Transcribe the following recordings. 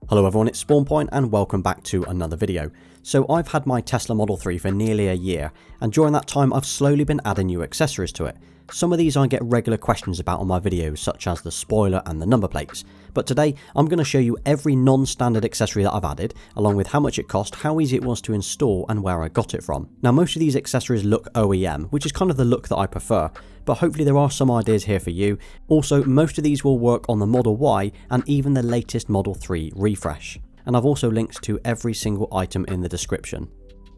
Hello everyone, it's SpawnPoiint and welcome back to another video. So I've had my Tesla Model 3 for nearly a year, and during that time I've slowly been adding new accessories to it. Some of these I get regular questions about on my videos, such as the spoiler and the number plates, but today I'm going to show you every non-standard accessory that I've added, along with how much it cost, how easy it was to install and where I got it from. Now most of these accessories look OEM, which is kind of the look that I prefer, but hopefully there are some ideas here for you. Also, most of these will work on the Model Y and even the latest Model 3 refresh. And I've also linked to every single item in the description.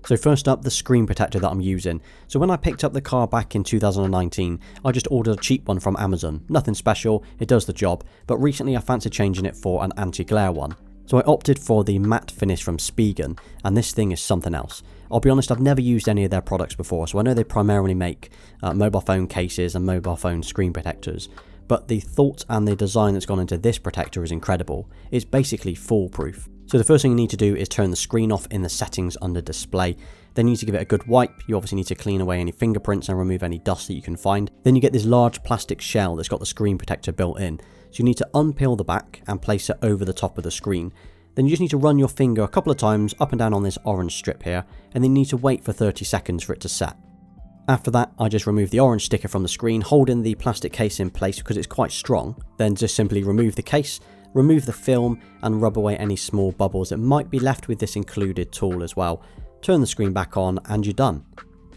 So first up, the screen protector that I'm using. So when I picked up the car back in 2019, I just ordered a cheap one from Amazon. Nothing special, it does the job, but recently I fancied changing it for an anti-glare one. So I opted for the matte finish from Spigen, and this thing is something else. I'll be honest, I've never used any of their products before, so I know they primarily make mobile phone cases and mobile phone screen protectors, but the thought and the design that's gone into this protector is incredible. It's basically foolproof. So the first thing you need to do is turn the screen off in the settings under display. Then you need to give it a good wipe. You obviously need to clean away any fingerprints and remove any dust that you can find. Then you get this large plastic shell that's got the screen protector built in. So you need to unpeel the back and place it over the top of the screen. Then you just need to run your finger a couple of times up and down on this orange strip here, and then you need to wait for 30 seconds for it to set. After that, I just remove the orange sticker from the screen, holding the plastic case in place because it's quite strong. Then just simply remove the case, remove the film and rub away any small bubbles that might be left with this included tool as well. Turn the screen back on and you're done.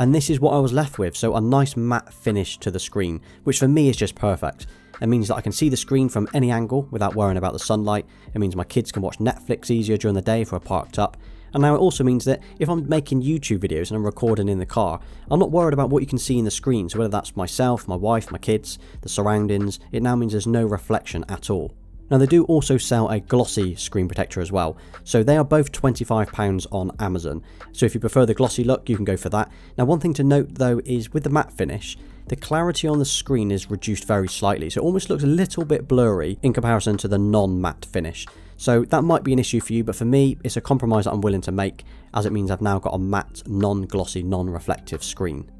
And this is what I was left with, so a nice matte finish to the screen, which for me is just perfect. It means that I can see the screen from any angle without worrying about the sunlight. It means my kids can watch Netflix easier during the day if we're parked up. And now it also means that if I'm making YouTube videos and I'm recording in the car, I'm not worried about what you can see in the screen. So whether that's myself, my wife, my kids, the surroundings, it now means there's no reflection at all. Now they do also sell a glossy screen protector as well, so they are both £25 on Amazon. So if you prefer the glossy look, you can go for that. Now one thing to note though is with the matte finish, the clarity on the screen is reduced very slightly, so it almost looks a little bit blurry in comparison to the non-matte finish. So that might be an issue for you, but for me, it's a compromise that I'm willing to make, as it means I've now got a matte, non-glossy, non-reflective screen.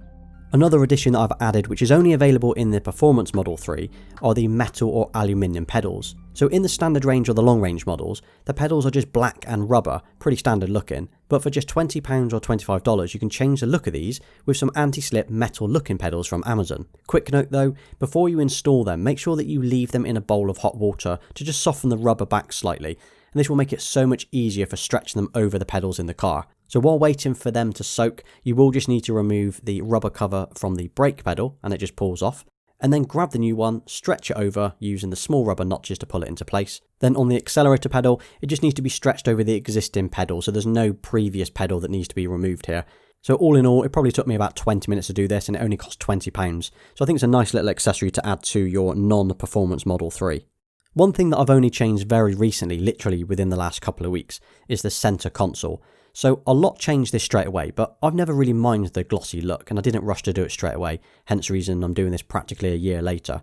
Another addition that I've added, which is only available in the Performance Model 3, are the metal or aluminium pedals. So in the standard range or the long range models, the pedals are just black and rubber, pretty standard looking, but for just £20 or $25 you can change the look of these with some anti-slip metal looking pedals from Amazon. Quick note though, before you install them, make sure that you leave them in a bowl of hot water to just soften the rubber back slightly, and this will make it so much easier for stretching them over the pedals in the car. So while waiting for them to soak, you will just need to remove the rubber cover from the brake pedal and it just pulls off. And then grab the new one, stretch it over using the small rubber notches to pull it into place. Then on the accelerator pedal, it just needs to be stretched over the existing pedal, so there's no previous pedal that needs to be removed here. So all in all, it probably took me about 20 minutes to do this and it only cost £20. So I think it's a nice little accessory to add to your non-performance Model 3. One thing that I've only changed very recently, literally within the last couple of weeks, is the center console. So a lot changed this straight away, but I've never really minded the glossy look and I didn't rush to do it straight away, hence the reason I'm doing this practically a year later.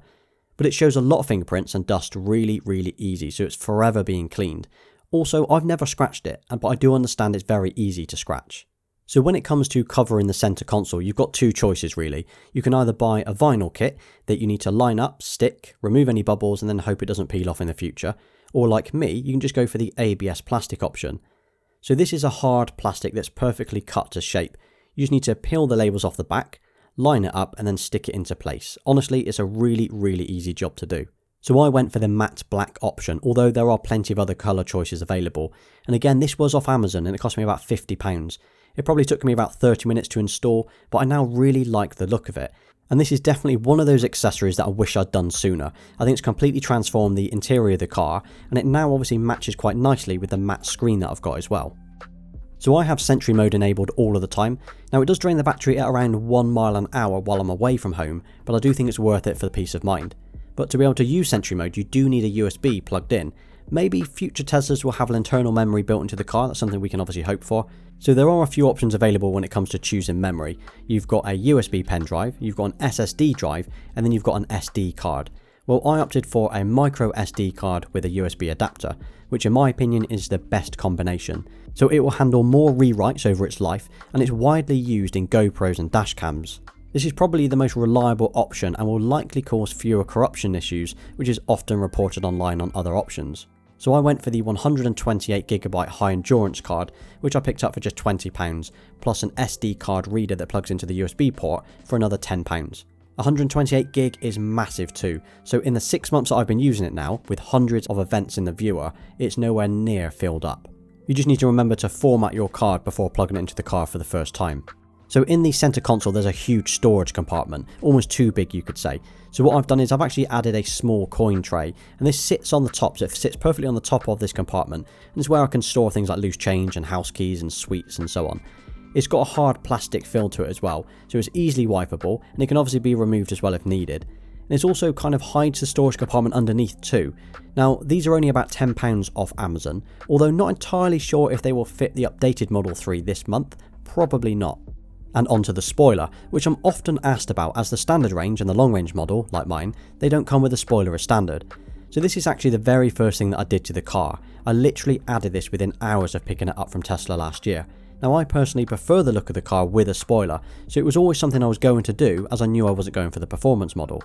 But it shows a lot of fingerprints and dust really easy, so it's forever being cleaned. Also, I've never scratched it, but I do understand it's very easy to scratch. So when it comes to covering the center console, you've got two choices really. You can either buy a vinyl kit that you need to line up, stick, remove any bubbles and then hope it doesn't peel off in the future. Or like me, you can just go for the ABS plastic option. So this is a hard plastic that's perfectly cut to shape. You just need to peel the labels off the back, line it up and then stick it into place. Honestly, it's a really easy job to do. So I went for the matte black option, although there are plenty of other colour choices available. And again, this was off Amazon and it cost me about £50. It probably took me about 30 minutes to install, but I now really like the look of it. And this is definitely one of those accessories that I wish I'd done sooner. I think it's completely transformed the interior of the car, and it now obviously matches quite nicely with the matte screen that I've got as well. So I have Sentry mode enabled all of the time. Now it does drain the battery at around 1 mile an hour while I'm away from home, but I do think it's worth it for the peace of mind. But to be able to use Sentry mode, you do need a USB plugged in. Maybe future Teslas will have an internal memory built into the car, that's something we can obviously hope for. So there are a few options available when it comes to choosing memory. You've got a USB pen drive, you've got an SSD drive, and then you've got an SD card. Well, I opted for a micro SD card with a USB adapter, which in my opinion is the best combination. So it will handle more rewrites over its life, and it's widely used in GoPros and dash cams. This is probably the most reliable option and will likely cause fewer corruption issues, which is often reported online on other options. So I went for the 128GB high endurance card, which I picked up for just £20, plus an SD card reader that plugs into the USB port for another £10. 128GB is massive too, so in the 6 months that I've been using it now, with hundreds of events in the viewer, it's nowhere near filled up. You just need to remember to format your card before plugging it into the car for the first time. So in the center console there's a huge storage compartment, almost too big you could say. So what I've done is I've actually added a small coin tray, and this sits on the top, so it sits perfectly on the top of this compartment, and it's where I can store things like loose change and house keys and sweets and so on. It's got a hard plastic fill to it as well, so it's easily wipeable, and it can obviously be removed as well if needed. And it also kind of hides the storage compartment underneath too. Now these are only about £10 off Amazon, although not entirely sure if they will fit the updated Model 3 this month, probably not. And onto the spoiler, which I'm often asked about, as the standard range and the long range model, like mine, they don't come with a spoiler as standard. So this is actually the very first thing that I did to the car. I literally added this within hours of picking it up from Tesla last year. Now I personally prefer the look of the car with a spoiler, so it was always something I was going to do, as I knew I wasn't going for the performance model.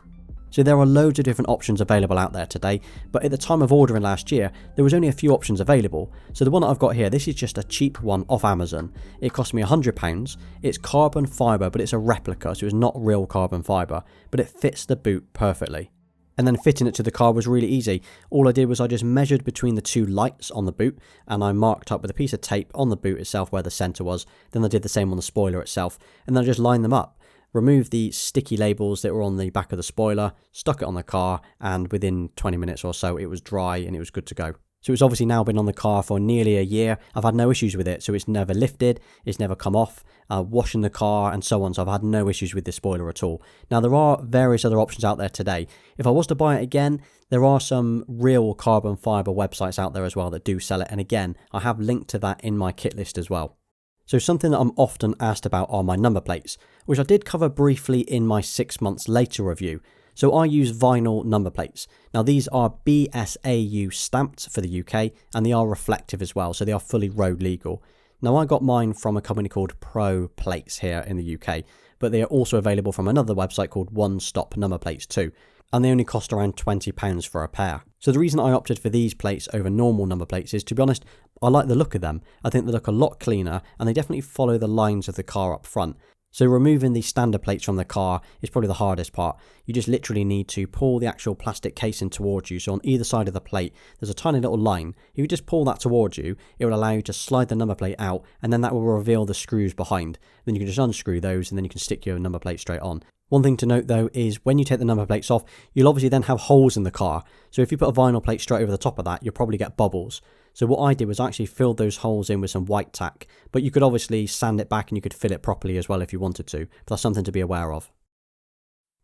So there are loads of different options available out there today, but at the time of ordering last year, there was only a few options available. So the one that I've got here, this is just a cheap one off Amazon. It cost me £100, it's carbon fibre, but it's a replica, so it's not real carbon fibre, but it fits the boot perfectly. And then fitting it to the car was really easy. All I did was I just measured between the two lights on the boot, and I marked up with a piece of tape on the boot itself where the centre was. Then I did the same on the spoiler itself, and then I just lined them up. Removed the sticky labels that were on the back of the spoiler, stuck it on the car, and within 20 minutes or so it was dry and it was good to go. So it's obviously now been on the car for nearly a year. I've had no issues with it, so it's never lifted, it's never come off, washing the car and so on, so I've had no issues with this spoiler at all. Now there are various other options out there today. If I was to buy it again, there are some real carbon fibre websites out there as well that do sell it, and again, I have linked to that in my kit list as well. So something that I'm often asked about are my number plates, which I did cover briefly in my 6 months later review. So I use vinyl number plates. Now these are BSAU stamped for the UK, and they are reflective as well, so they are fully road legal. Now I got mine from a company called Pro Plates here in the UK, but they are also available from another website called One Stop Number Plates too, and they only cost around £20 for a pair. So the reason I opted for these plates over normal number plates is, to be honest, I like the look of them. I think they look a lot cleaner, and they definitely follow the lines of the car up front. So removing the standard plates from the car is probably the hardest part. You just literally need to pull the actual plastic casing towards you. So on either side of the plate, there's a tiny little line. If you just pull that towards you, it will allow you to slide the number plate out, and then that will reveal the screws behind. Then you can just unscrew those, and then you can stick your number plate straight on. One thing to note though is when you take the number plates off, you'll obviously then have holes in the car. So if you put a vinyl plate straight over the top of that, you'll probably get bubbles. So what I did was I actually filled those holes in with some white tack, but you could obviously sand it back and you could fill it properly as well if you wanted to, but that's something to be aware of.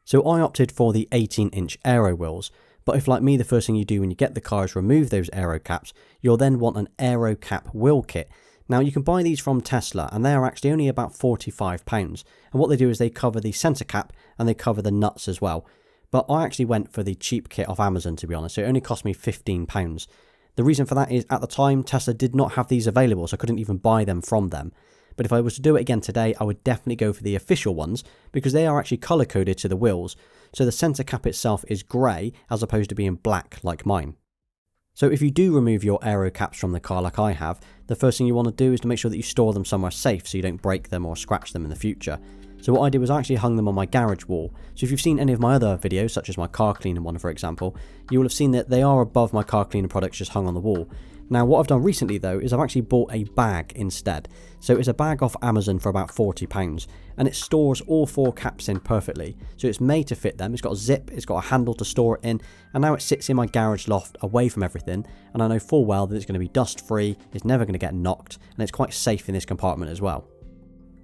So I opted for the 18-inch Aero wheels, but if like me the first thing you do when you get the car is remove those Aero caps, you'll then want an Aero cap wheel kit. Now you can buy these from Tesla, and they are actually only about £45, and what they do is they cover the centre cap and they cover the nuts as well. But I actually went for the cheap kit off Amazon, to be honest, so it only cost me £15. The reason for that is at the time Tesla did not have these available, so I couldn't even buy them from them. But if I was to do it again today, I would definitely go for the official ones, because they are actually colour coded to the wheels, so the centre cap itself is grey as opposed to being black like mine. So if you do remove your Aero caps from the car like I have, the first thing you want to do is to make sure that you store them somewhere safe so you don't break them or scratch them in the future. So what I did was I actually hung them on my garage wall. So if you've seen any of my other videos, such as my car cleaning one for example, you will have seen that they are above my car cleaning products just hung on the wall. Now what I've done recently though is I've actually bought a bag instead. So it's a bag off Amazon for about £40, and it stores all 4 caps in perfectly. So it's made to fit them, it's got a zip, it's got a handle to store it in, and now it sits in my garage loft away from everything, and I know full well that it's going to be dust free, it's never going to get knocked, and it's quite safe in this compartment as well.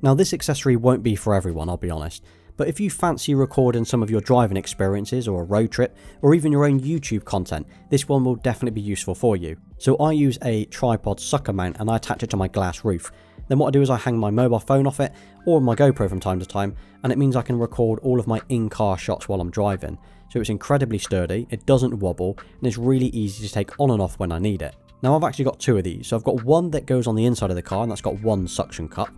Now this accessory won't be for everyone, I'll be honest, but if you fancy recording some of your driving experiences or a road trip, or even your own YouTube content, this one will definitely be useful for you. So I use a tripod sucker mount and I attach it to my glass roof. Then what I do is I hang my mobile phone off it, or my GoPro from time to time, and it means I can record all of my in-car shots while I'm driving. So it's incredibly sturdy, it doesn't wobble, and it's really easy to take on and off when I need it. Now I've actually got 2 of these, so I've got one that goes on the inside of the car and that's got one suction cup,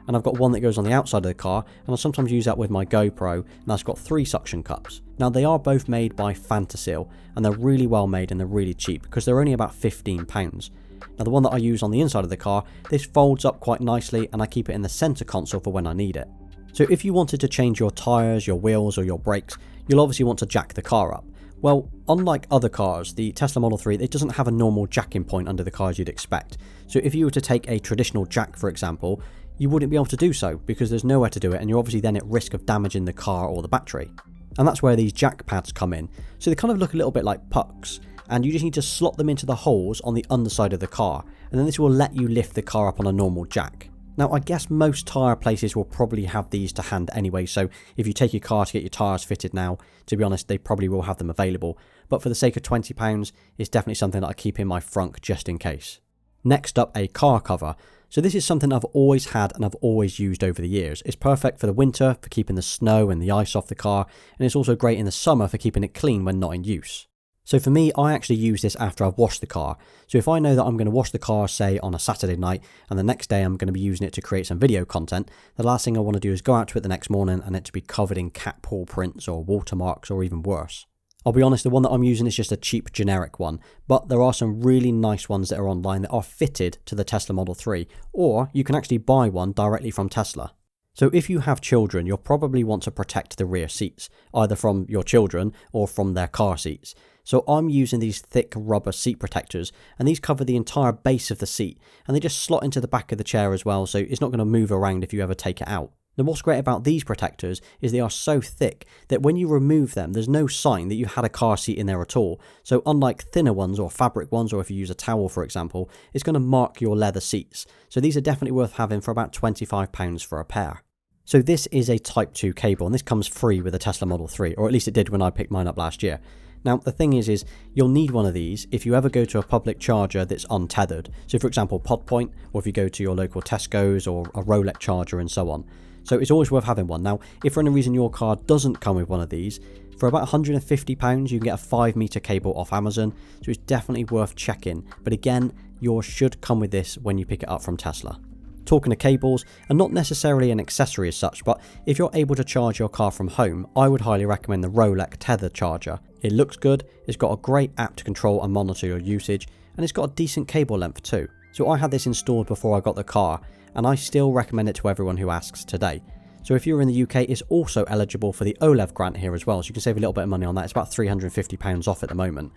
and I've got one that goes on the outside of the car, and I sometimes use that with my GoPro, and that's got 3 suction cups. Now they are both made by Fantasil, and they're really well made and they're really cheap because they're only about £15. Now the one that I use on the inside of the car, this folds up quite nicely and I keep it in the centre console for when I need it. So if you wanted to change your tyres, your wheels or your brakes, you'll obviously want to jack the car up. Well, unlike other cars, the Tesla Model 3, it doesn't have a normal jacking point under the car as you'd expect. So if you were to take a traditional jack, for example, you wouldn't be able to do so because there's nowhere to do it, and you're obviously then at risk of damaging the car or the battery. And that's where these jack pads come in. So they kind of look a little bit like pucks, and you just need to slot them into the holes on the underside of the car, and then this will let you lift the car up on a normal jack. Now I guess most tyre places will probably have these to hand anyway, so if you take your car to get your tyres fitted now, to be honest they probably will have them available, but for the sake of £20 it's definitely something that I keep in my frunk just in case. Next up, a car cover. So this is something I've always had and I've always used over the years. It's perfect for the winter for keeping the snow and the ice off the car, and it's also great in the summer for keeping it clean when not in use. So for me, I actually use this after I've washed the car. So if I know that I'm going to wash the car, say on a Saturday night, and the next day I'm going to be using it to create some video content, the last thing I want to do is go out to it the next morning and it to be covered in cat paw prints or watermarks or even worse. I'll be honest, the one that I'm using is just a cheap generic one, but there are some really nice ones that are online that are fitted to the Tesla Model 3, or you can actually buy one directly from Tesla. So if you have children, you'll probably want to protect the rear seats, either from your children or from their car seats. So I'm using these thick rubber seat protectors, and these cover the entire base of the seat, and they just slot into the back of the chair as well, so it's not going to move around if you ever take it out. Now what's great about these protectors is they are so thick that when you remove them, there's no sign that you had a car seat in there at all. So unlike thinner ones or fabric ones, or if you use a towel for example, it's going to mark your leather seats. So these are definitely worth having for about £25 for a pair. So this is a Type 2 cable, and this comes free with the Tesla Model 3, or at least it did when I picked mine up last year. Now the thing is you'll need one of these if you ever go to a public charger that's untethered. So for example SpawnPoiint, or if you go to your local Tesco's or a Rolex charger and so on. So it's always worth having one. Now if for any reason your car doesn't come with one of these, for about £150 you can get a 5-meter cable off Amazon, so it's definitely worth checking. But again, yours should come with this when you pick it up from Tesla. Talking of cables, and not necessarily an accessory as such, but if you're able to charge your car from home, I would highly recommend the Rolex Tether charger. It looks good, it's got a great app to control and monitor your usage, and it's got a decent cable length too. So I had this installed before I got the car, and I still recommend it to everyone who asks today. So if you're in the UK, it's also eligible for the OLEV grant here as well, so you can save a little bit of money on that. It's about £350 off at the moment.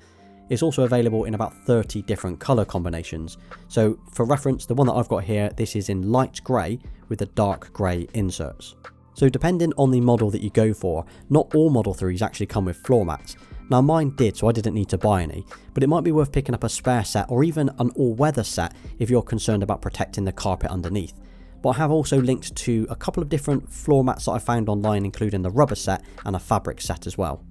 It's also available in about 30 different colour combinations. So for reference, the one that I've got here, this is in light grey with the dark grey inserts. So depending on the model that you go for, not all Model 3s actually come with floor mats. Now mine did, so I didn't need to buy any, but it might be worth picking up a spare set or even an all-weather set if you're concerned about protecting the carpet underneath. But I have also linked to a couple of different floor mats that I found online, including the rubber set and a fabric set as well.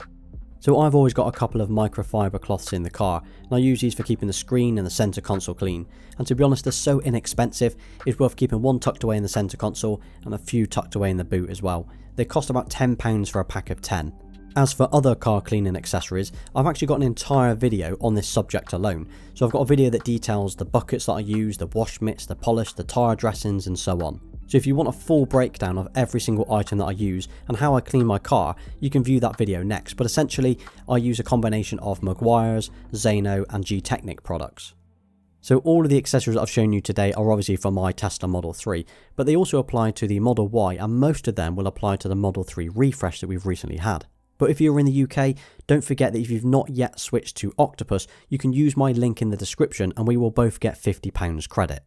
So I've always got a couple of microfiber cloths in the car, and I use these for keeping the screen and the centre console clean. And to be honest, they're so inexpensive, it's worth keeping one tucked away in the centre console and a few tucked away in the boot as well. They cost about £10 for a pack of 10. As for other car cleaning accessories, I've actually got an entire video on this subject alone. So I've got a video that details the buckets that I use, the wash mitts, the polish, the tyre dressings and so on. So if you want a full breakdown of every single item that I use and how I clean my car, you can view that video next. But essentially, I use a combination of Maguire's, Zano and G-Technic products. So all of the accessories that I've shown you today are obviously for my Tesla Model 3, but they also apply to the Model Y, and most of them will apply to the Model 3 refresh that we've recently had. But if you're in the UK, don't forget that if you've not yet switched to Octopus, you can use my link in the description and we will both get £50 credit.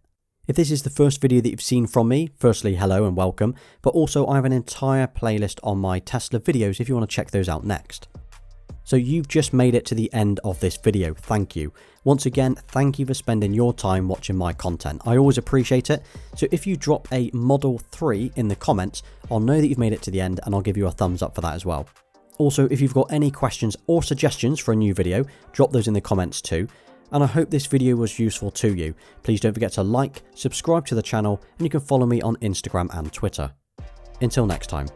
If this is the first video that you've seen from me, firstly hello and welcome, but also I have an entire playlist on my Tesla videos if you want to check those out next. So you've just made it to the end of this video, thank you. Once again, thank you for spending your time watching my content, I always appreciate it. So if you drop a Model 3 in the comments, I'll know that you've made it to the end and I'll give you a thumbs up for that as well. Also, if you've got any questions or suggestions for a new video, drop those in the comments too. And I hope this video was useful to you. Please don't forget to like, subscribe to the channel, and you can follow me on Instagram and Twitter. Until next time.